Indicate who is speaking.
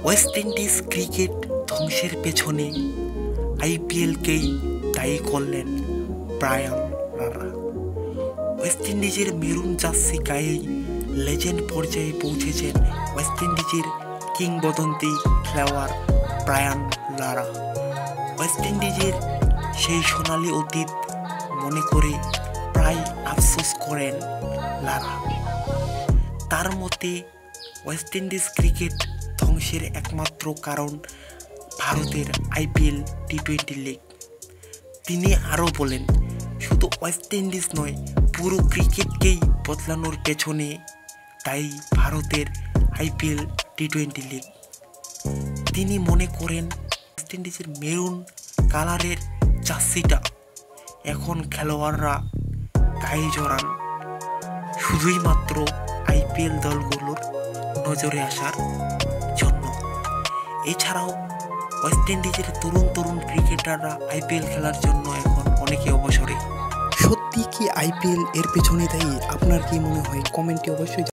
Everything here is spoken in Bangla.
Speaker 1: ওয়েস্ট ইন্ডিজ ক্রিকেট ধ্বংসের পেছনে আইপিএলকেই দায়ী করলেন ব্রায়ান লারা। ওয়েস্ট ইন্ডিজের মেরুন জার্সি গায়েই লেজেন্ড পর্যায়ে পৌঁছেছেন ওয়েস্ট ইন্ডিজের কিংবদন্তি খেলোয়াড় ব্রায়ান লারা। ওয়েস্ট ইন্ডিজের সেই সোনালী অতীত মনে করে প্রায় আফসোস করেন লারা। তার মতে ওয়েস্ট ইন্ডিজ ক্রিকেট ধ্বংসের একমাত্র কারণ ভারতের আইপিএল টি-20 লিগ। তিনি আরও বলেন, শুধু ওয়েস্ট ইন্ডিজ নয়, পুরো ক্রিকেটকেই বদলানোর পেছনে দায়ী ভারতের আইপিএল টি-20 লিগ। তিনি মনে করেন ওয়েস্ট ইন্ডিজের মেরুন কালারের জার্সিটা এখন খেলোয়াড়রা গায়ে জড়ান শুধুই মাত্র আইপিএল দলগুলোর নজরে আসার জন্য। এছাড়াও ওয়েস্ট ইন্ডিজের তরুণ ক্রিকেটাররা আইপিএল খেলার জন্য এখন অনেকে অবসরে।
Speaker 2: সত্যি কি আইপিএল এর পেছনে দায়ী? আপনার কি মনে হয়? কমেন্টে অবশ্যই